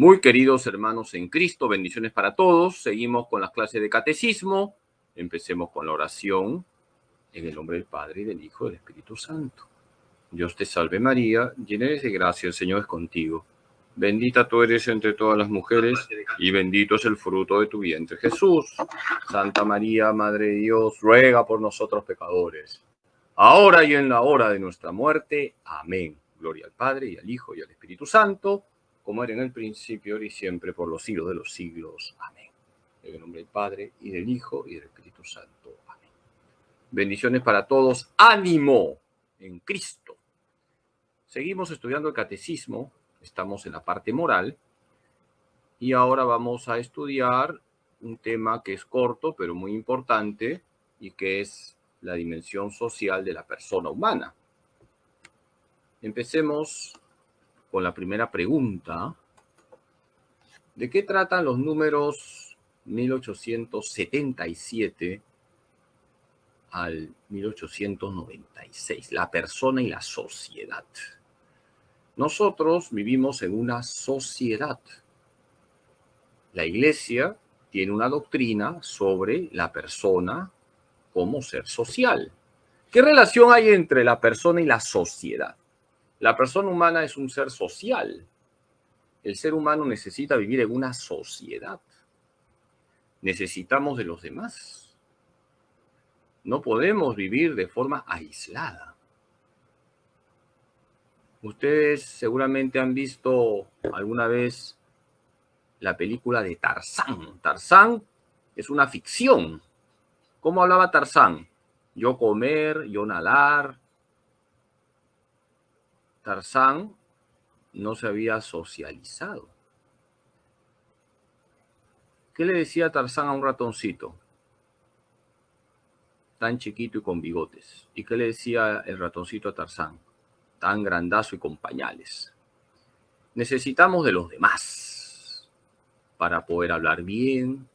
Muy queridos hermanos en Cristo, bendiciones para todos. Seguimos con las clases de catecismo. Empecemos con la oración en el nombre del Padre, y del Hijo y del Espíritu Santo. Dios te salve María, llena eres de gracia, el Señor es contigo. Bendita tú eres entre todas las mujeres y bendito es el fruto de tu vientre, Jesús. Santa María, Madre de Dios, ruega por nosotros pecadores, ahora y en la hora de nuestra muerte. Amén. Gloria al Padre, y al Hijo, y al Espíritu Santo, como era en el principio, ahora y siempre, por los siglos de los siglos. Amén. En el nombre del Padre, y del Hijo, y del Espíritu Santo. Amén. Bendiciones para todos. ¡Ánimo en Cristo! Seguimos estudiando el catecismo. Estamos en la parte moral. Y ahora vamos a estudiar un tema que es corto, pero muy importante, y que es la dimensión social de la persona humana. Empecemos con la primera pregunta. ¿De qué tratan los números 1877 al 1896? La persona y la sociedad. Nosotros vivimos en una sociedad. La Iglesia tiene una doctrina sobre la persona como ser social. ¿Qué relación hay entre la persona y la sociedad? La persona humana es un ser social. El ser humano necesita vivir en una sociedad. Necesitamos de los demás. No podemos vivir de forma aislada. Ustedes seguramente han visto alguna vez la película de Tarzán. Tarzán es una ficción. ¿Cómo hablaba Tarzán? Yo comer, yo nadar. Tarzán no se había socializado. ¿Qué le decía Tarzán a un ratoncito tan chiquito y con bigotes? ¿Y qué le decía el ratoncito a Tarzán, tan grandazo y con pañales? Necesitamos de los demás para poder hablar bien.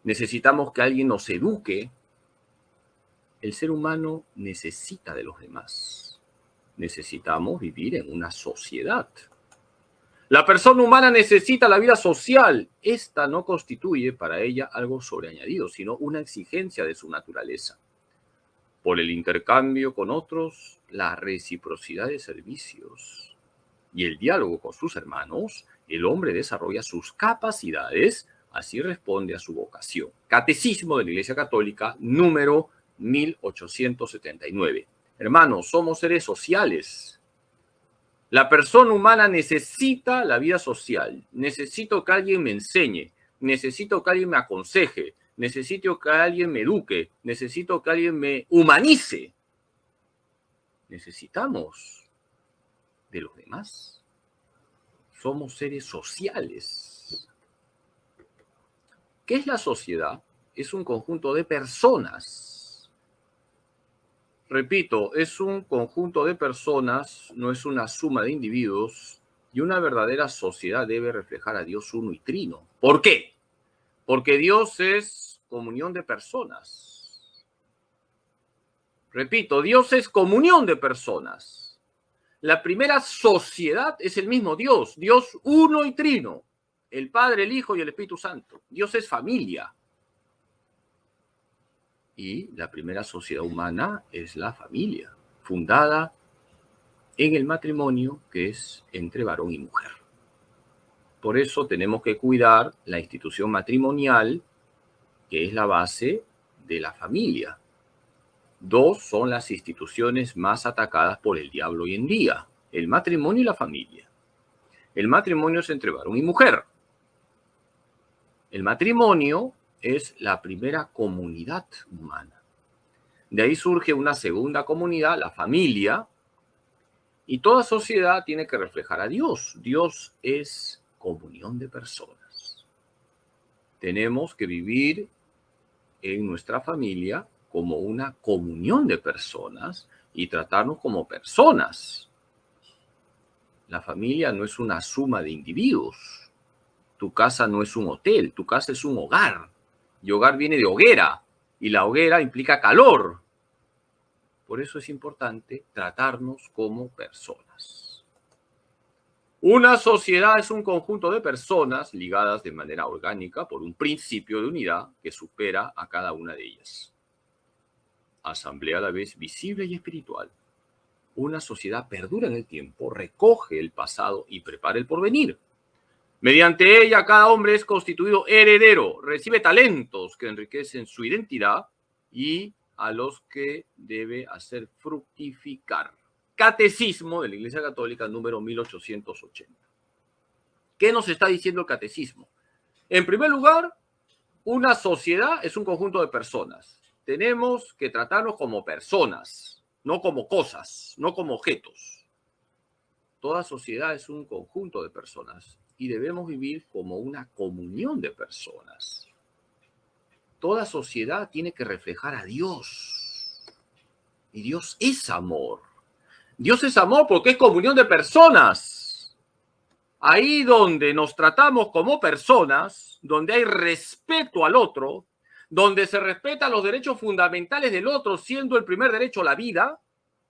Necesitamos que alguien nos eduque. El ser humano necesita de los demás. Necesitamos vivir en una sociedad. La persona humana necesita la vida social. Esta no constituye para ella algo sobreañadido, sino una exigencia de su naturaleza. Por el intercambio con otros, la reciprocidad de servicios y el diálogo con sus hermanos, el hombre desarrolla sus capacidades, así responde a su vocación. Catecismo de la Iglesia Católica, número 1879. Hermanos, somos seres sociales. La persona humana necesita la vida social. Necesito que alguien me enseñe. Necesito que alguien me aconseje. Necesito que alguien me eduque. Necesito que alguien me humanice. Necesitamos de los demás. Somos seres sociales. ¿Qué es la sociedad? Es un conjunto de personas. Repito, es un conjunto de personas, no es una suma de individuos, y una verdadera sociedad debe reflejar a Dios uno y trino. ¿Por qué? Porque Dios es comunión de personas. Repito, Dios es comunión de personas. La primera sociedad es el mismo Dios, Dios uno y trino, el Padre, el Hijo y el Espíritu Santo. Dios es familia. Y la primera sociedad humana es la familia, fundada en el matrimonio, que es entre varón y mujer. Por eso tenemos que cuidar la institución matrimonial, que es la base de la familia. Dos son las instituciones más atacadas por el diablo hoy en día: el matrimonio y la familia. El matrimonio es entre varón y mujer. El matrimonio es la primera comunidad humana. De ahí surge una segunda comunidad, la familia, y toda sociedad tiene que reflejar a Dios. Dios es comunión de personas. Tenemos que vivir en nuestra familia como una comunión de personas y tratarnos como personas. La familia no es una suma de individuos. Tu casa no es un hotel, tu casa es un hogar. Y hogar viene de hoguera, y la hoguera implica calor. Por eso es importante tratarnos como personas. Una sociedad es un conjunto de personas ligadas de manera orgánica por un principio de unidad que supera a cada una de ellas. Asamblea a la vez visible y espiritual. Una sociedad perdura en el tiempo, recoge el pasado y prepara el porvenir. Mediante ella, cada hombre es constituido heredero, recibe talentos que enriquecen su identidad y a los que debe hacer fructificar. Catecismo de la Iglesia Católica, número 1880. ¿Qué nos está diciendo el catecismo? En primer lugar, una sociedad es un conjunto de personas. Tenemos que tratarnos como personas, no como cosas, no como objetos. Toda sociedad es un conjunto de personas y debemos vivir como una comunión de personas. Toda sociedad tiene que reflejar a Dios. Y Dios es amor. Dios es amor porque es comunión de personas. Ahí donde nos tratamos como personas, donde hay respeto al otro, donde se respetan los derechos fundamentales del otro, siendo el primer derecho la vida,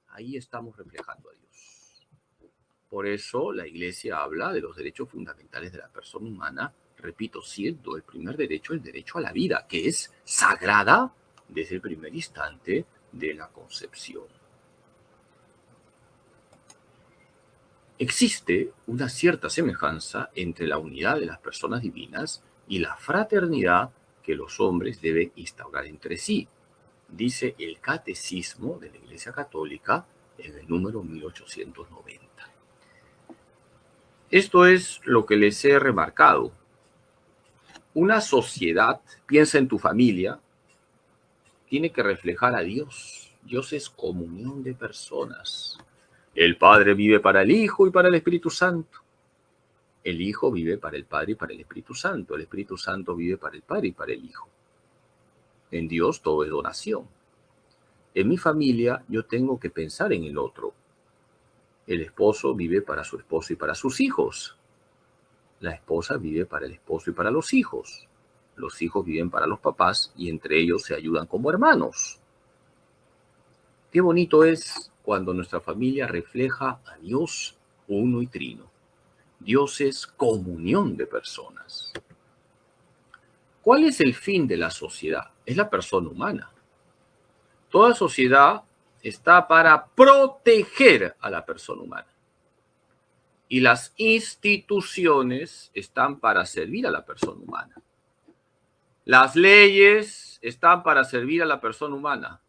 ahí estamos reflejando a Dios. Por eso la Iglesia habla de los derechos fundamentales de la persona humana, repito, siendo el primer derecho el derecho a la vida, que es sagrada desde el primer instante de la concepción. Existe una cierta semejanza entre la unidad de las personas divinas y la fraternidad que los hombres deben instaurar entre sí, dice el Catecismo de la Iglesia Católica en el número 1890. Esto es lo que les he remarcado. Una sociedad, piensa en tu familia, tiene que reflejar a Dios. Dios es comunión de personas. El Padre vive para el Hijo y para el Espíritu Santo. El Hijo vive para el Padre y para el Espíritu Santo. El Espíritu Santo vive para el Padre y para el Hijo. En Dios todo es donación. En mi familia yo tengo que pensar en el otro. El esposo vive para su esposo y para sus hijos. La esposa vive para el esposo y para los hijos. Los hijos viven para los papás y entre ellos se ayudan como hermanos. Qué bonito es cuando nuestra familia refleja a Dios uno y trino. Dios es comunión de personas. ¿Cuál es el fin de la sociedad? Es la persona humana. Toda sociedad está para proteger a la persona humana. Y las instituciones están para servir a la persona humana. Las leyes están para servir a la persona humana.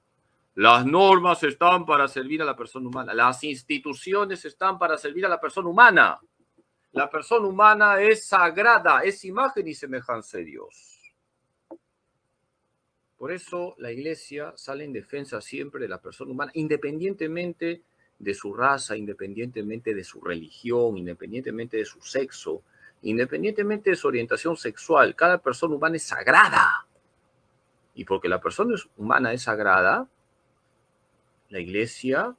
Las normas están para servir a la persona humana. Las instituciones están para servir a la persona humana. La persona humana es sagrada, es imagen y semejanza de Dios. Por eso la Iglesia sale en defensa siempre de la persona humana, independientemente de su raza, independientemente de su religión, independientemente de su sexo, independientemente de su orientación sexual. Cada persona humana es sagrada. Y porque la persona humana es sagrada, la Iglesia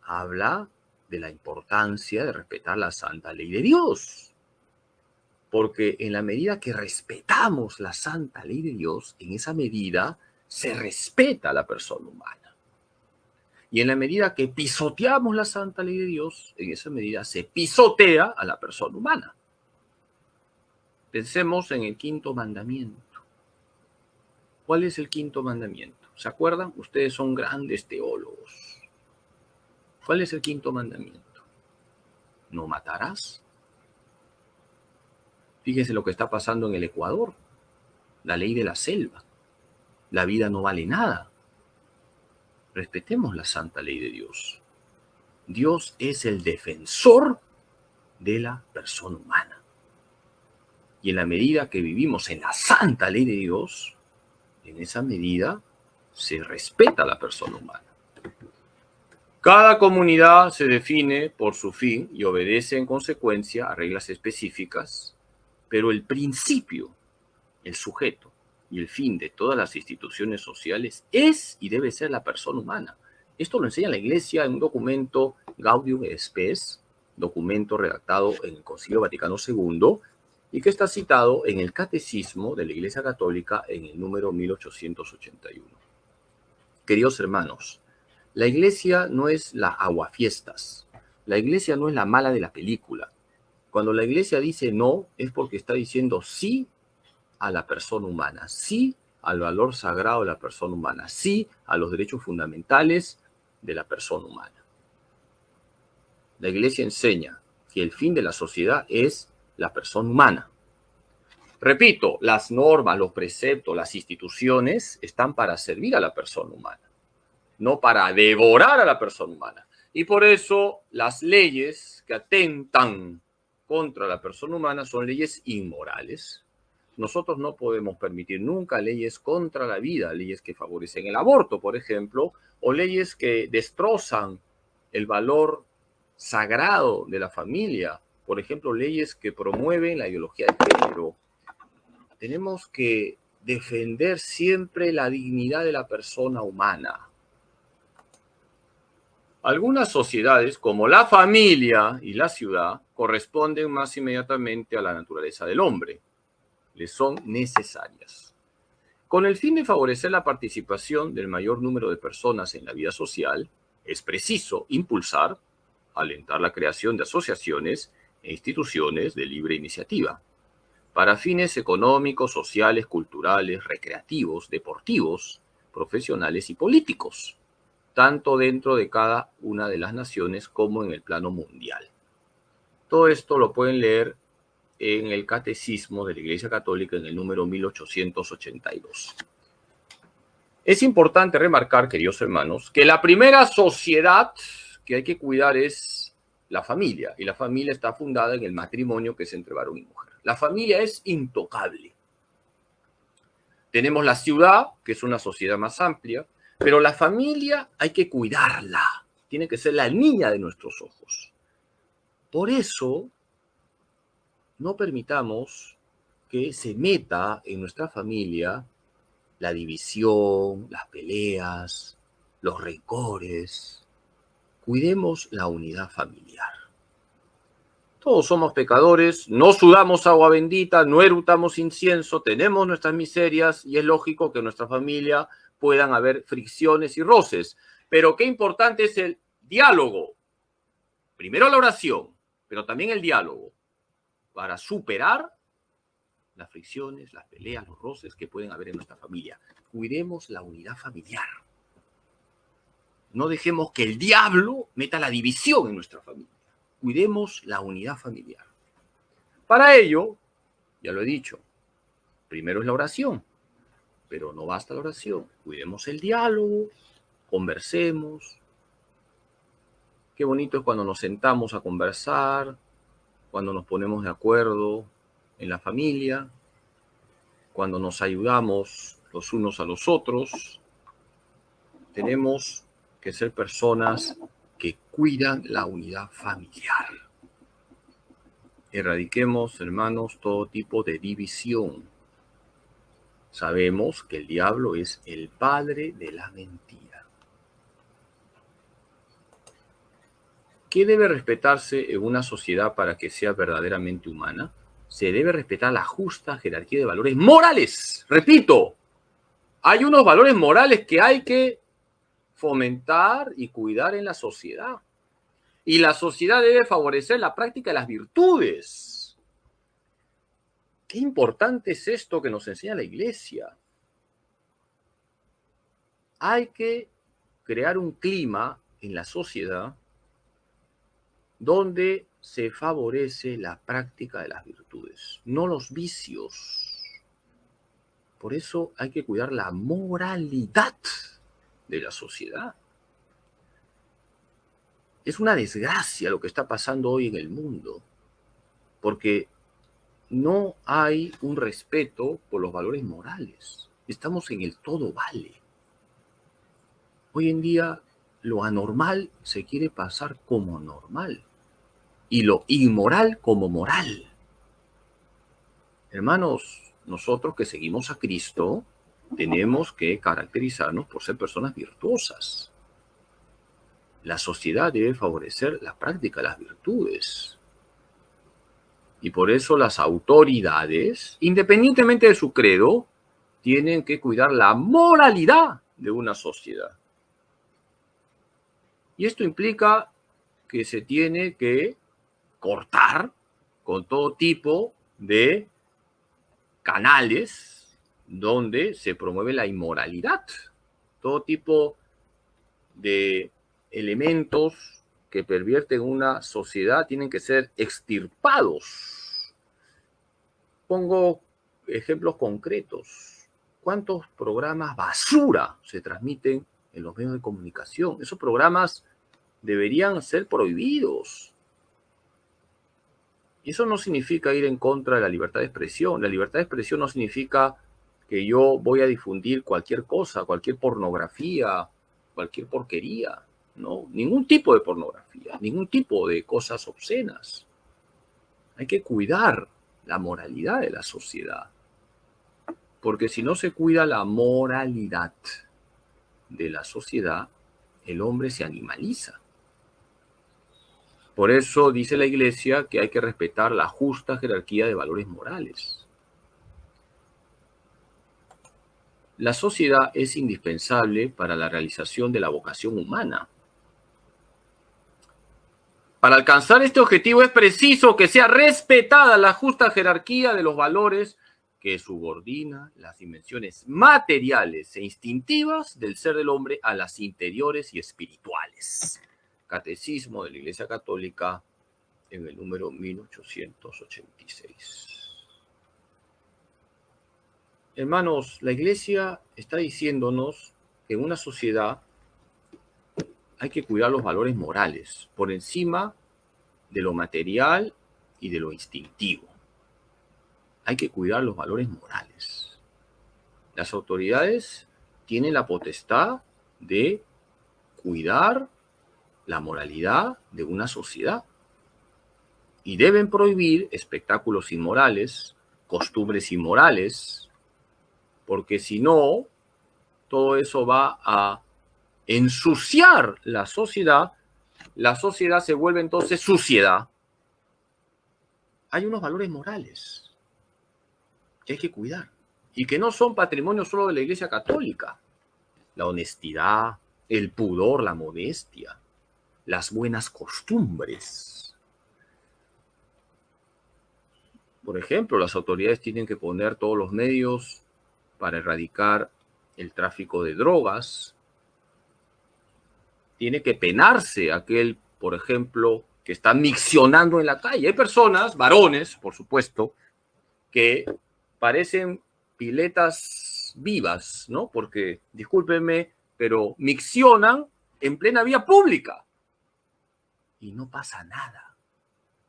habla de la importancia de respetar la santa ley de Dios. Porque en la medida que respetamos la santa ley de Dios, en esa medida se respeta a la persona humana. Y en la medida que pisoteamos la santa ley de Dios, en esa medida se pisotea a la persona humana. Pensemos en el quinto mandamiento. ¿Cuál es el quinto mandamiento? ¿Se acuerdan? Ustedes son grandes teólogos. ¿Cuál es el quinto mandamiento? ¿No matarás? Fíjense lo que está pasando en el Ecuador. La ley de la selva. La vida no vale nada. Respetemos la santa ley de Dios. Dios es el defensor de la persona humana. Y en la medida que vivimos en la santa ley de Dios, en esa medida se respeta a la persona humana. Cada comunidad se define por su fin y obedece en consecuencia a reglas específicas, pero el principio, el sujeto y el fin de todas las instituciones sociales es y debe ser la persona humana. Esto lo enseña la Iglesia en un documento Gaudium et Spes, documento redactado en el Concilio Vaticano II y que está citado en el Catecismo de la Iglesia Católica en el número 1881. Queridos hermanos, la Iglesia no es la aguafiestas, la Iglesia no es la mala de la película, Cuando la Iglesia dice no, es porque está diciendo sí a la persona humana, sí al valor sagrado de la persona humana, sí a los derechos fundamentales de la persona humana. La Iglesia enseña que el fin de la sociedad es la persona humana. Repito, las normas, los preceptos, las instituciones están para servir a la persona humana, no para devorar a la persona humana. Y por eso las leyes que atentan contra la persona humana son leyes inmorales. Nosotros no podemos permitir nunca leyes contra la vida, leyes que favorecen el aborto, por ejemplo, o leyes que destrozan el valor sagrado de la familia, por ejemplo, leyes que promueven la ideología de género. Tenemos que defender siempre la dignidad de la persona humana. Algunas sociedades, como la familia y la ciudad, corresponden más inmediatamente a la naturaleza del hombre. Les son necesarias. Con el fin de favorecer la participación del mayor número de personas en la vida social, es preciso impulsar, alentar la creación de asociaciones e instituciones de libre iniciativa, para fines económicos, sociales, culturales, recreativos, deportivos, profesionales y políticos, tanto dentro de cada una de las naciones como en el plano mundial. Todo esto lo pueden leer en el Catecismo de la Iglesia Católica en el número 1882. Es importante remarcar, queridos hermanos, que la primera sociedad que hay que cuidar es la familia, y la familia está fundada en el matrimonio que es entre varón y mujer. La familia es intocable. Tenemos la ciudad, que es una sociedad más amplia, pero la familia hay que cuidarla. Tiene que ser la niña de nuestros ojos. Por eso, no permitamos que se meta en nuestra familia la división, las peleas, los rencores. Cuidemos la unidad familiar. Todos somos pecadores, no sudamos agua bendita, no erutamos incienso, tenemos nuestras miserias y es lógico que en nuestra familia puedan haber fricciones y roces. Pero qué importante es el diálogo. Primero la oración, pero también el diálogo para superar las fricciones, las peleas, los roces que pueden haber en nuestra familia. Cuidemos la unidad familiar. No dejemos que el diablo meta la división en nuestra familia. Cuidemos la unidad familiar. Para ello, ya lo he dicho, primero es la oración, pero no basta la oración. Cuidemos el diálogo, conversemos. Qué bonito es cuando nos sentamos a conversar, cuando nos ponemos de acuerdo en la familia, cuando nos ayudamos los unos a los otros. Tenemos que ser personas que cuidan la unidad familiar. Erradiquemos, hermanos, todo tipo de división. Sabemos que el diablo es el padre de la mentira. ¿Qué debe respetarse en una sociedad para que sea verdaderamente humana? Se debe respetar la justa jerarquía de valores morales. Repito, hay unos valores morales que hay que fomentar y cuidar en la sociedad. Y la sociedad debe favorecer la práctica de las virtudes. Qué importante es esto que nos enseña la Iglesia. Hay que crear un clima en la sociedad donde se favorece la práctica de las virtudes, no los vicios. Por eso hay que cuidar la moralidad de la sociedad. Es una desgracia lo que está pasando hoy en el mundo, porque no hay un respeto por los valores morales. Estamos en el todo vale. Hoy en día lo anormal se quiere pasar como normal y lo inmoral como moral. Hermanos, nosotros que seguimos a Cristo tenemos que caracterizarnos por ser personas virtuosas. La sociedad debe favorecer la práctica de las virtudes. Y por eso las autoridades, independientemente de su credo, tienen que cuidar la moralidad de una sociedad. Y esto implica que se tiene que cortar con todo tipo de canales donde se promueve la inmoralidad, todo tipo de elementos que pervierten una sociedad tienen que ser extirpados. Pongo ejemplos concretos. ¿Cuántos programas basura se transmiten en los medios de comunicación? Esos programas deberían ser prohibidos. Y eso no significa ir en contra de la libertad de expresión. La libertad de expresión no significa que yo voy a difundir cualquier cosa, cualquier pornografía, cualquier porquería. No, ningún tipo de pornografía, ningún tipo de cosas obscenas. Hay que cuidar la moralidad de la sociedad. Porque si no se cuida la moralidad de la sociedad, el hombre se animaliza. Por eso dice la Iglesia que hay que respetar la justa jerarquía de valores morales. La sociedad es indispensable para la realización de la vocación humana. Para alcanzar este objetivo es preciso que sea respetada la justa jerarquía de los valores que subordina las dimensiones materiales e instintivas del ser del hombre a las interiores y espirituales. Catecismo de la Iglesia Católica en el número 1886. Hermanos, la Iglesia está diciéndonos que en una sociedad hay que cuidar los valores morales por encima de lo material y de lo instintivo. Hay que cuidar los valores morales. Las autoridades tienen la potestad de cuidar la moralidad de una sociedad y deben prohibir espectáculos inmorales, costumbres inmorales, porque si no, todo eso va a ensuciar la sociedad se vuelve entonces suciedad. Hay unos valores morales que hay que cuidar y que no son patrimonio solo de la Iglesia Católica. La honestidad, el pudor, la modestia, las buenas costumbres. Por ejemplo, las autoridades tienen que poner todos los medios para erradicar el tráfico de drogas. Tiene que penarse aquel, por ejemplo, que está miccionando en la calle. Hay personas, varones, por supuesto, que parecen piletas vivas, ¿no? Porque, discúlpenme, pero miccionan en plena vía pública y no pasa nada.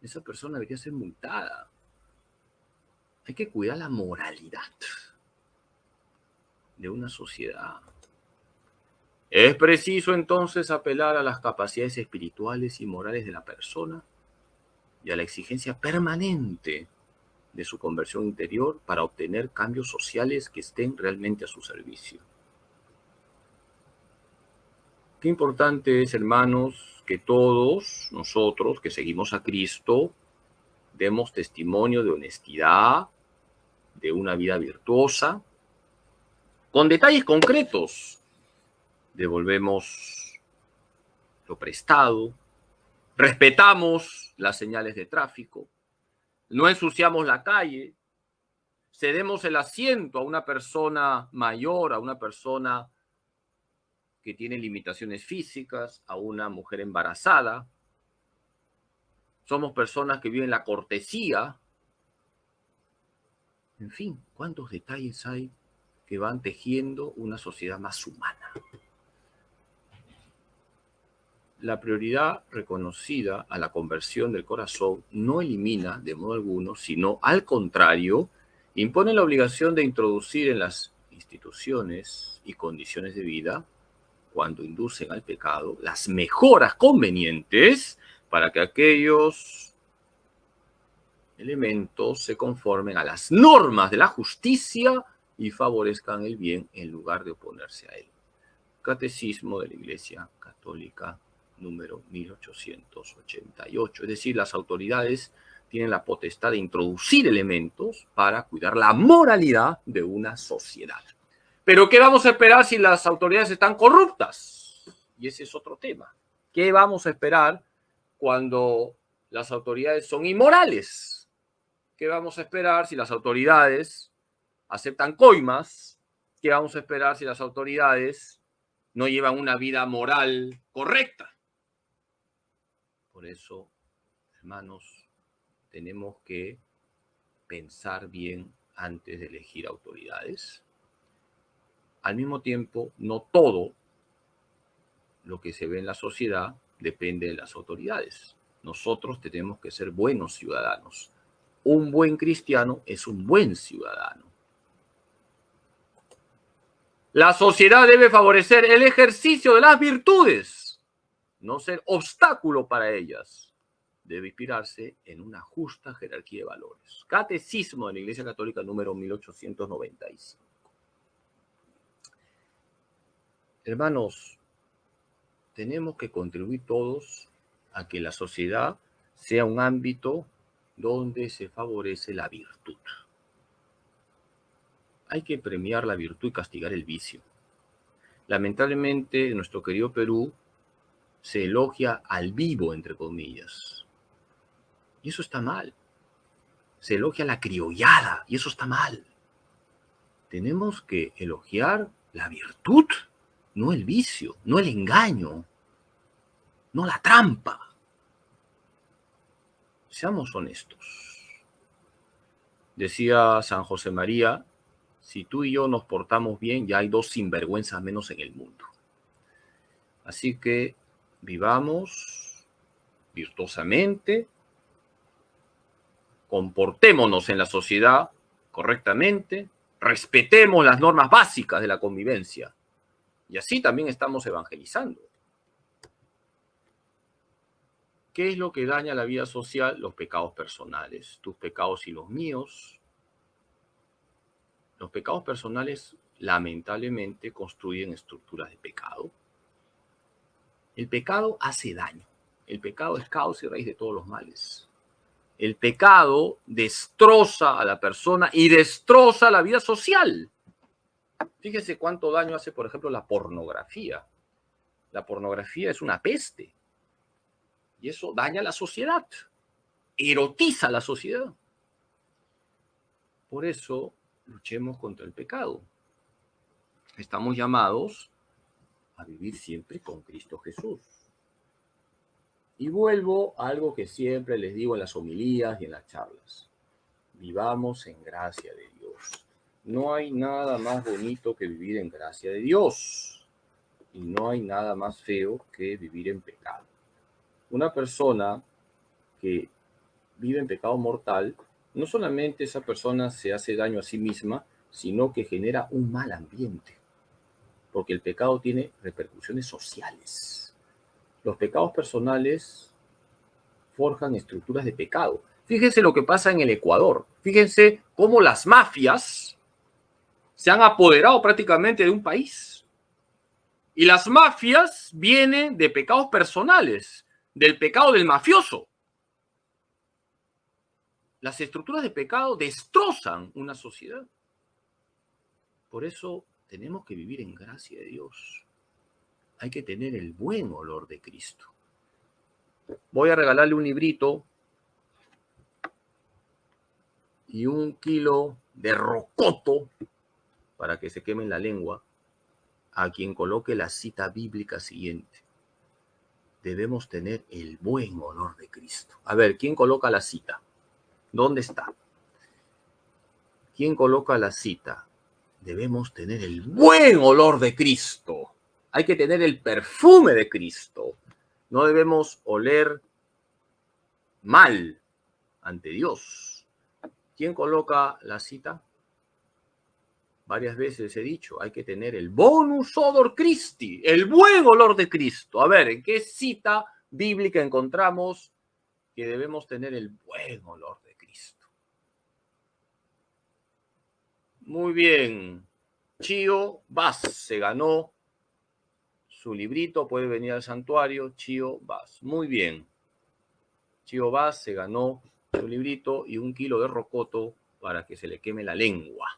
Esa persona debería ser multada. Hay que cuidar la moralidad de una sociedad. Es preciso entonces apelar a las capacidades espirituales y morales de la persona y a la exigencia permanente de su conversión interior para obtener cambios sociales que estén realmente a su servicio. Qué importante es, hermanos, que todos nosotros que seguimos a Cristo demos testimonio de honestidad, de una vida virtuosa, con detalles concretos. Devolvemos lo prestado, respetamos las señales de tráfico, no ensuciamos la calle, cedemos el asiento a una persona mayor, a una persona que tiene limitaciones físicas, a una mujer embarazada. Somos personas que viven la cortesía. En fin, ¿cuántos detalles hay que van tejiendo una sociedad más humana? La prioridad reconocida a la conversión del corazón no elimina de modo alguno, sino al contrario, impone la obligación de introducir en las instituciones y condiciones de vida, cuando inducen al pecado, las mejoras convenientes para que aquellos elementos se conformen a las normas de la justicia y favorezcan el bien en lugar de oponerse a él. Catecismo de la Iglesia Católica, número 1888. Es decir, las autoridades tienen la potestad de introducir elementos para cuidar la moralidad de una sociedad. Pero ¿qué vamos a esperar si las autoridades están corruptas? Y ese es otro tema. ¿Qué vamos a esperar cuando las autoridades son inmorales? ¿Qué vamos a esperar si las autoridades aceptan coimas? ¿Qué vamos a esperar si las autoridades no llevan una vida moral correcta? Por eso, hermanos, tenemos que pensar bien antes de elegir autoridades. Al mismo tiempo, no todo lo que se ve en la sociedad depende de las autoridades. Nosotros tenemos que ser buenos ciudadanos. Un buen cristiano es un buen ciudadano. La sociedad debe favorecer el ejercicio de las virtudes, no ser obstáculo para ellas. Debe inspirarse en una justa jerarquía de valores. Catecismo de la Iglesia Católica número 1895. Hermanos, tenemos que contribuir todos a que la sociedad sea un ámbito donde se favorece la virtud. Hay que premiar la virtud y castigar el vicio. Lamentablemente, en nuestro querido Perú se elogia al vivo, entre comillas. Y eso está mal. Se elogia la criollada, y eso está mal. Tenemos que elogiar la virtud, no el vicio, no el engaño, no la trampa. Seamos honestos. Decía San José María, si tú y yo nos portamos bien, ya hay 2 sinvergüenzas menos en el mundo. Así que vivamos virtuosamente, comportémonos en la sociedad correctamente, respetemos las normas básicas de la convivencia. Y así también estamos evangelizando. ¿Qué es lo que daña la vida social? Los pecados personales, tus pecados y los míos. Los pecados personales, lamentablemente, construyen estructuras de pecado. El pecado hace daño. El pecado es causa y raíz de todos los males. El pecado destroza a la persona y destroza la vida social. Fíjese cuánto daño hace, por ejemplo, la pornografía. La pornografía es una peste. Y eso daña a la sociedad. Erotiza a la sociedad. Por eso, luchemos contra el pecado. Estamos llamados a vivir siempre con Cristo Jesús. Y vuelvo a algo que siempre les digo en las homilías y en las charlas. Vivamos en gracia de Dios. No hay nada más bonito que vivir en gracia de Dios. Y no hay nada más feo que vivir en pecado. Una persona que vive en pecado mortal, no solamente esa persona se hace daño a sí misma, sino que genera un mal ambiente. Porque el pecado tiene repercusiones sociales. Los pecados personales forjan estructuras de pecado. Fíjense lo que pasa en el Ecuador. Fíjense cómo las mafias se han apoderado prácticamente de un país. Y las mafias vienen de pecados personales, del pecado del mafioso. Las estructuras de pecado destrozan una sociedad. Por eso tenemos que vivir en gracia de Dios. Hay que tener el buen olor de Cristo. Voy a regalarle un librito y 1 kilo de rocoto para que se queme la lengua a quien coloque la cita bíblica siguiente. Debemos tener el buen olor de Cristo. A ver, ¿quién coloca la cita? ¿Dónde está? ¿Quién coloca la cita? Debemos tener el buen olor de Cristo. Hay que tener el perfume de Cristo. No debemos oler mal ante Dios. ¿Quién coloca la cita? Varias veces he dicho, hay que tener el bonus odor Christi, el buen olor de Cristo. A ver, ¿en qué cita bíblica encontramos que debemos tener el buen olor de Cristo? Muy bien. Chío Vaz se ganó su librito, puede venir al santuario. Chío Vaz. Muy bien. Chío Vaz se ganó su librito y 1 kilo de rocoto para que se le queme la lengua.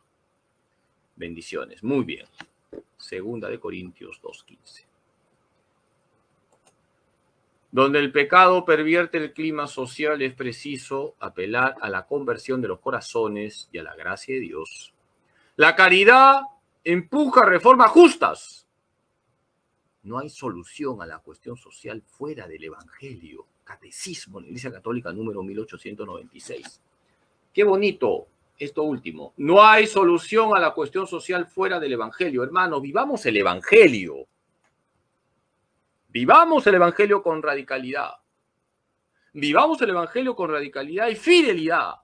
Bendiciones. Muy bien. 2 Corintios 2:15. Donde el pecado pervierte el clima social, es preciso apelar a la conversión de los corazones y a la gracia de Dios. La caridad empuja reformas justas. No hay solución a la cuestión social fuera del Evangelio. Catecismo en la Iglesia Católica número 1896. Qué bonito esto último. No hay solución a la cuestión social fuera del Evangelio. Hermanos, vivamos el Evangelio. Vivamos el Evangelio con radicalidad. Vivamos el Evangelio con radicalidad y fidelidad.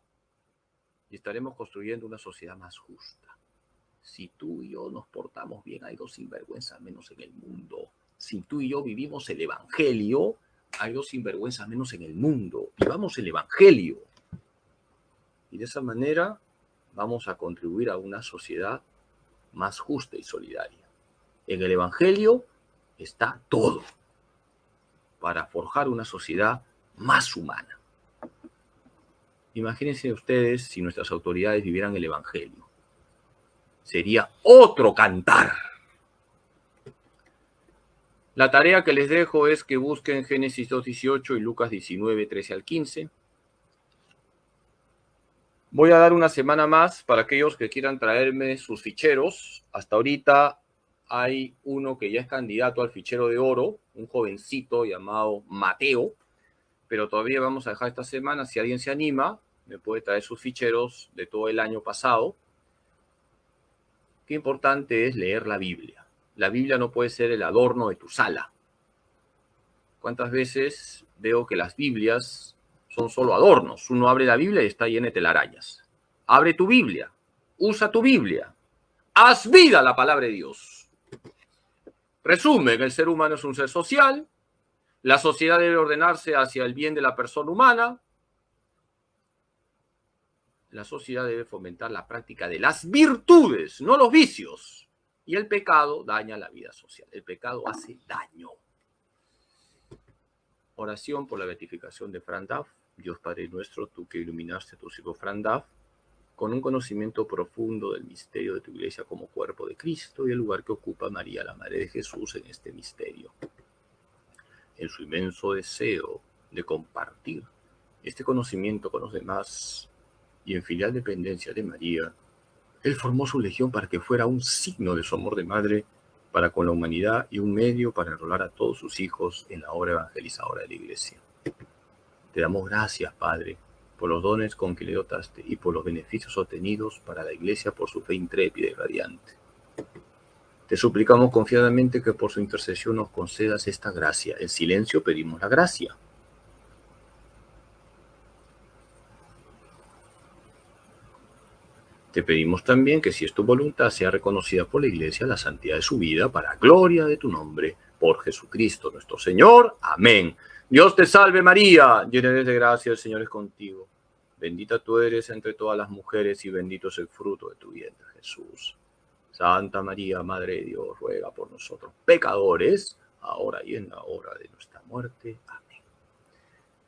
Y estaremos construyendo una sociedad más justa. Si tú y yo nos portamos bien, hay 2 sinvergüenzas menos en el mundo. Si tú y yo vivimos el Evangelio, hay 2 sinvergüenzas menos en el mundo. Vivamos el Evangelio. Y de esa manera vamos a contribuir a una sociedad más justa y solidaria. En el Evangelio está todo para forjar una sociedad más humana. Imagínense ustedes si nuestras autoridades vivieran el Evangelio. Sería otro cantar. La tarea que les dejo es que busquen Génesis 2:18 y Lucas 19:13 al 15. Voy a dar una semana más para aquellos que quieran traerme sus ficheros. Hasta ahorita hay uno que ya es candidato al fichero de oro, un jovencito llamado Mateo, pero todavía vamos a dejar esta semana. Si alguien se anima, me puede traer sus ficheros de todo el año pasado. Qué importante es leer la Biblia. La Biblia no puede ser el adorno de tu sala. ¿Cuántas veces veo que las Biblias son solo adornos? Uno abre la Biblia y está llena de telarañas. Abre tu Biblia, usa tu Biblia, haz vida a la palabra de Dios. Resumen, el ser humano es un ser social, la sociedad debe ordenarse hacia el bien de la persona humana, la sociedad debe fomentar la práctica de las virtudes, no los vicios, y el pecado daña la vida social, el pecado hace daño. Oración por la beatificación de Fran Duff. Dios Padre nuestro, tú que iluminaste a tu siervo Fran Duff con un conocimiento profundo del misterio de tu iglesia como cuerpo de Cristo y el lugar que ocupa María, la Madre de Jesús, en este misterio. En su inmenso deseo de compartir este conocimiento con los demás y en filial dependencia de María, Él formó su legión para que fuera un signo de su amor de madre para con la humanidad y un medio para enrolar a todos sus hijos en la obra evangelizadora de la Iglesia. Te damos gracias, Padre, por los dones con que le dotaste y por los beneficios obtenidos para la Iglesia por su fe intrépida y radiante. Te suplicamos confiadamente que por su intercesión nos concedas esta gracia. En silencio pedimos la gracia. Te pedimos también que si es tu voluntad sea reconocida por la Iglesia la santidad de su vida para gloria de tu nombre, por Jesucristo nuestro Señor. Amén. Dios te salve María, llena eres de gracia, el Señor es contigo. Bendita tú eres entre todas las mujeres y bendito es el fruto de tu vientre, Jesús. Santa María, Madre de Dios, ruega por nosotros pecadores, ahora y en la hora de nuestra muerte. Amén.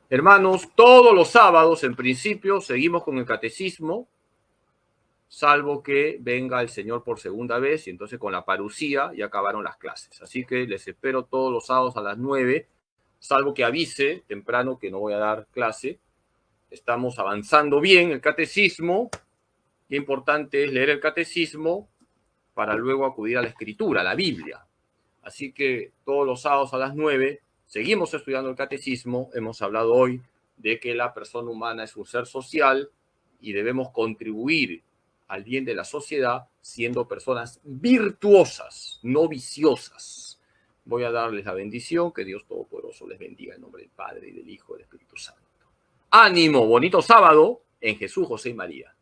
Hermanos, todos los sábados, en principio, seguimos con el catecismo, salvo que venga el Señor por segunda vez, y entonces con la parucía ya acabaron las clases. Así que les espero todos los sábados a las 9, salvo que avise temprano que no voy a dar clase. Estamos avanzando bien el catecismo. Qué importante es leer el catecismo para luego acudir a la escritura, a la Biblia. Así que todos los sábados a las 9 seguimos estudiando el catecismo. Hemos hablado hoy de que la persona humana es un ser social y debemos contribuir al bien de la sociedad siendo personas virtuosas, no viciosas. Voy a darles la bendición, que Dios Todopoderoso les bendiga en nombre del Padre y del Hijo y del Espíritu Santo. ¡Ánimo! Bonito sábado en Jesús, José y María.